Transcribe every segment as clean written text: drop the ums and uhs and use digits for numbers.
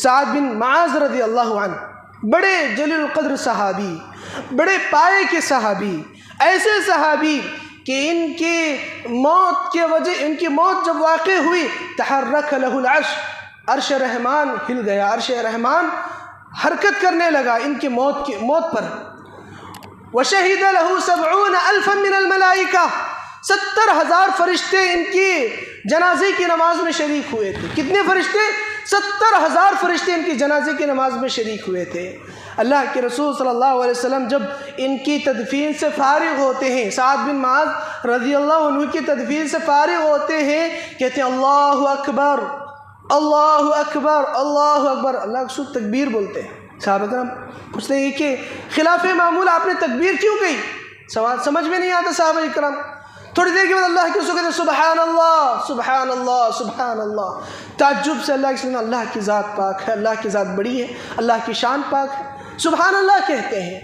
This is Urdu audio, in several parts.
سعد بن معاذ رضی اللہ عنہ، بڑے جلیل القدر صحابی، بڑے پائے کے صحابی، ایسے صحابی کہ ان کی موت جب واقع ہوئی تحرک لہ العرش، عرش رحمان ہل گیا، عرش رحمان حرکت کرنے لگا ان کی موت پر۔ وشہد لہ 70,000 من الملائکہ، 70,000 فرشتے ان کی جنازے کی نماز میں شریک ہوئے تھے۔ کتنے فرشتے؟ 70,000 فرشتے ان کی جنازے کی نماز میں شریک ہوئے تھے۔ اللہ کے رسول صلی اللہ علیہ وسلم جب ان کی تدفین سے فارغ ہوتے ہیں، سعد بن معاذ رضی اللہ عنہ کی تدفین سے فارغ ہوتے ہیں، کہتے ہیں اللہ اکبر اللہ اکبر اللہ اکبر، اللہ کے رسول تکبیر بولتے ہیں۔ صحابہ کرام پوچھتے ہیں کہ خلاف معمول آپ نے تکبیر کیوں کہی؟ سوال سمجھ میں نہیں آتا صحابہ کرام۔ تھوڑی دیر کے بعد اللہ کے رسول کہتے ہیں سبحان اللہ سبحان اللہ سبحان اللہ، تعجب سے اللہ کے اللہ کی ذات پاک ہے، اللہ کی ذات بڑی ہے، اللہ کی شان پاک ہے، سبحان اللہ کہتے ہیں۔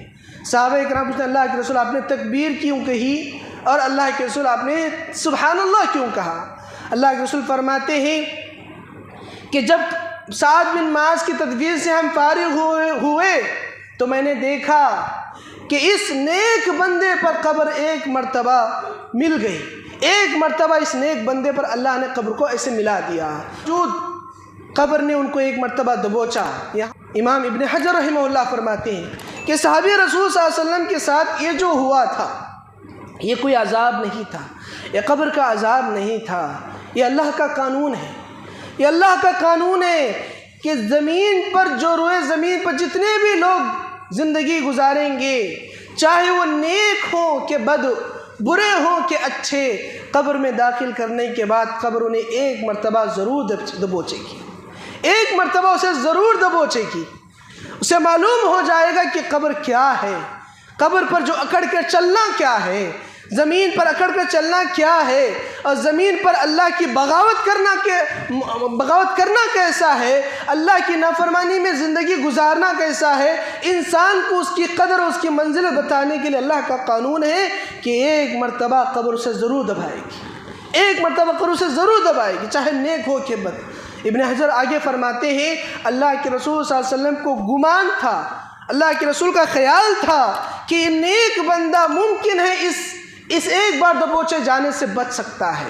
صحابہ کرام پوچھتے ہیں اللہ کے رسول آپ نے تکبیر کیوں کہی اور اللہ کے رسول آپ نے سبحان اللہ کیوں کہا؟ اللہ کے رسول فرماتے ہیں کہ جب سعد بن معاذ کی تدفین سے ہم فارغ ہوئے تو میں نے دیکھا کہ اس نیک بندے پر قبر ایک مرتبہ مل گئی، ایک مرتبہ اس نیک بندے پر اللہ نے قبر کو ایسے ملا دیا، جو قبر نے ان کو ایک مرتبہ دبوچا۔ امام ابن حجر رحمہ اللہ فرماتے ہیں کہ صحابی رسول صلی اللہ علیہ وسلم کے ساتھ یہ جو ہوا تھا یہ کوئی عذاب نہیں تھا، یہ قبر کا عذاب نہیں تھا، یہ اللہ کا قانون ہے، یہ اللہ کا قانون ہے کہ زمین پر جو روئے زمین پر جتنے بھی لوگ زندگی گزاریں گے، چاہے وہ نیک ہوں کہ بد، برے ہوں کہ اچھے، قبر میں داخل کرنے کے بعد قبر انہیں ایک مرتبہ ضرور دبوچے گی، ایک مرتبہ اسے ضرور دبوچے گی۔ اسے معلوم ہو جائے گا کہ قبر کیا ہے، قبر پر جو اکڑ کے چلنا کیا ہے، زمین پر اکڑ کر چلنا کیا ہے، اور زمین پر اللہ کی بغاوت کرنا کیسا ہے، اللہ کی نافرمانی میں زندگی گزارنا کیسا ہے۔ انسان کو اس کی قدر اور اس کی منزل بتانے کے لیے اللہ کا قانون ہے کہ ایک مرتبہ قبر سے ضرور دبائے گی، ایک مرتبہ قبر سے ضرور دبائے گی، چاہے نیک ہو کہ بد۔ ابن حجر آگے فرماتے ہیں اللہ کے رسول صلی اللہ علیہ وسلم کو گمان تھا، اللہ کے رسول کا خیال تھا کہ یہ نیک بندہ ممکن ہے اس ایک بار دبوچے جانے سے بچ سکتا ہے،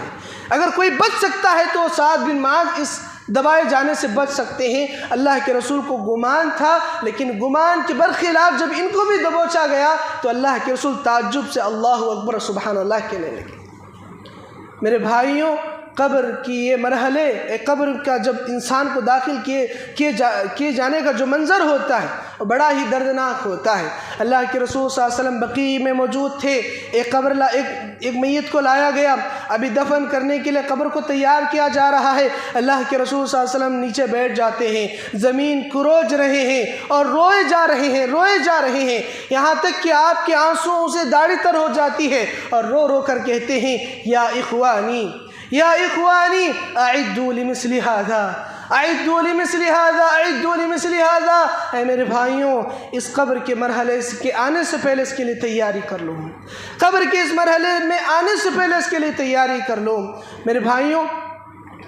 اگر کوئی بچ سکتا ہے تو سعد بن معاذ اس دبائے جانے سے بچ سکتے ہیں۔ اللہ کے رسول کو گمان تھا، لیکن گمان کے برخلاف جب ان کو بھی دبوچا گیا تو اللہ کے رسول تعجب سے اللہ اکبر سبحان اللہ کہنے لگے۔ میرے بھائیوں، قبر کی یہ مرحلے، قبر کا جب انسان کو داخل کیے جانے کا جو منظر ہوتا ہے وہ بڑا ہی دردناک ہوتا ہے۔ اللہ کے رسول صلی اللہ علیہ وسلم بقیع میں موجود تھے، ایک میت کو لایا گیا، ابھی دفن کرنے کے لیے قبر کو تیار کیا جا رہا ہے۔ اللہ کے رسول صلی اللہ علیہ وسلم نیچے بیٹھ جاتے ہیں، زمین کروج رہے ہیں اور روئے جا رہے ہیں، یہاں تک کہ آپ کے آنسوؤں سے داڑھی تر ہو جاتی ہے، اور رو رو کر کہتے ہیں یا اخوانی یا اخوانی اعدوا لمثل هذا اعدوا لمثل هذا اعدوا لمثل هذا، اے میرے بھائیوں اس قبر کے مرحلے کے آنے سے پہلے اس کے لیے تیاری کر لو، قبر کے اس مرحلے میں آنے سے پہلے اس کے لیے تیاری کر لو۔ میرے بھائیوں،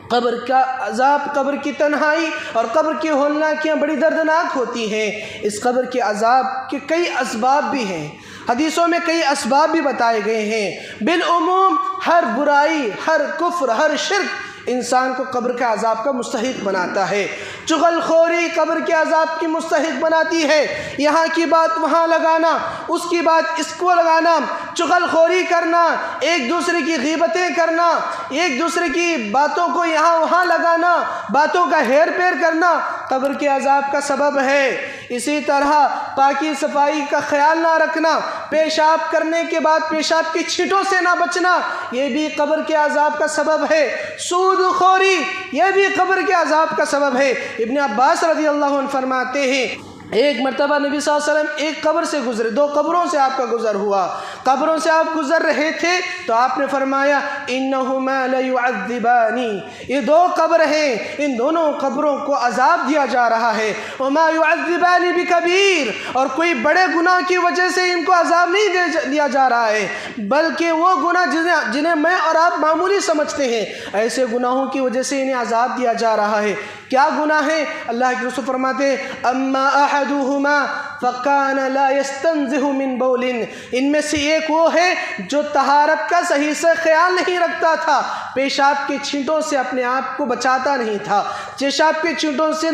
قبر کا عذاب، قبر کی تنہائی اور قبر کی ہولناکیاں بڑی دردناک ہوتی ہیں۔ اس قبر کے عذاب کے کئی اسباب بھی ہیں، حدیثوں میں کئی اسباب بھی بتائے گئے ہیں۔ بالعموم ہر برائی، ہر کفر، ہر شرک انسان کو قبر کے عذاب کا مستحق بناتا ہے۔ چغل خوری قبر کے عذاب کی مستحق بناتی ہے، یہاں کی بات وہاں لگانا، اس کی بات اس کو لگانا، چغل خوری کرنا، ایک دوسرے کی غیبتیں کرنا، ایک دوسرے کی باتوں کو یہاں وہاں لگانا، باتوں کا ہیر پھیر کرنا قبر کے عذاب کا سبب ہے۔ اسی طرح پاکی صفائی کا خیال نہ رکھنا، پیشاب کرنے کے بعد پیشاب کی چھٹوں سے نہ بچنا، یہ بھی قبر کے عذاب کا سبب ہے۔ سود خوری یہ بھی قبر کے عذاب کا سبب ہے۔ ابن عباس رضی اللہ عنہ فرماتے ہیں ایک مرتبہ نبی صلی اللہ علیہ وسلم ایک قبر سے گزرے، دو قبروں سے آپ کا گزر ہوا، قبروں سے آپ گزر رہے تھے تو آپ نے فرمایا انہما لیعذبانی، یہ دو قبر ہیں، ان دونوں قبروں کو عذاب دیا جا رہا ہے، وما یعذبان بکبیر، اور کوئی بڑے گناہ کی وجہ سے ان کو عذاب نہیں دیا جا رہا ہے، بلکہ وہ گناہ جنہیں میں اور آپ معمولی سمجھتے ہیں، ایسے گناہوں کی وجہ سے انہیں عذاب دیا جا رہا ہے۔ کیا گناہ ہے؟ اللہ کے رسول فرماتے ہیں اما احدہما فکان لا یستنزہ من بول، ان میں سے ایک وہ ہے جو طہارت کا صحیح سے خیال نہیں رکھتا تھا، پیشاب کے چھینٹوں سے اپنے آپ کو بچاتا نہیں تھا، پیشاب کے چھینٹوں سے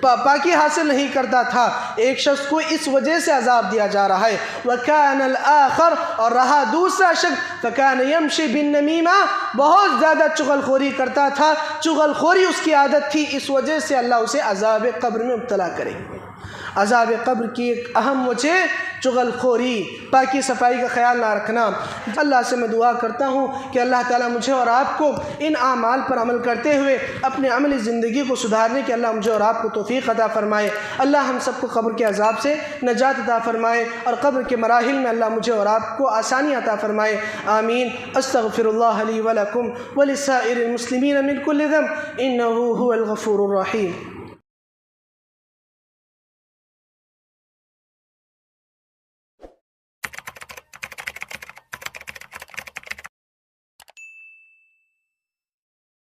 پاکی حاصل نہیں کرتا تھا، ایک شخص کو اس وجہ سے عذاب دیا جا رہا ہے۔ وکان الآخر، اور رہا دوسرا شخص، فکان یمشی بالنمیمہ، بہت زیادہ چغل خوری کرتا تھا، چغل خوری اس کی عادت تھی، اس وجہ سے اللہ اسے عذاب قبر میں مبتلا کریں گے۔ عذاب قبر کی ایک اہم وجہ چغل خوری، پاکی صفائی کا خیال نہ رکھنا۔ اللہ سے میں دعا کرتا ہوں کہ اللہ تعالیٰ مجھے اور آپ کو ان اعمال پر عمل کرتے ہوئے اپنے عملی زندگی کو سدھارنے کے اللہ مجھے اور آپ کو توفیق عطا فرمائے۔ اللہ ہم سب کو قبر کے عذاب سے نجات عطا فرمائے، اور قبر کے مراحل میں اللہ مجھے اور آپ کو آسانی عطا فرمائے، آمین۔ استغفر اللہ لی ولکم ولسائر المسلمین من کل ذنب انہ هو الغفور الرحیم۔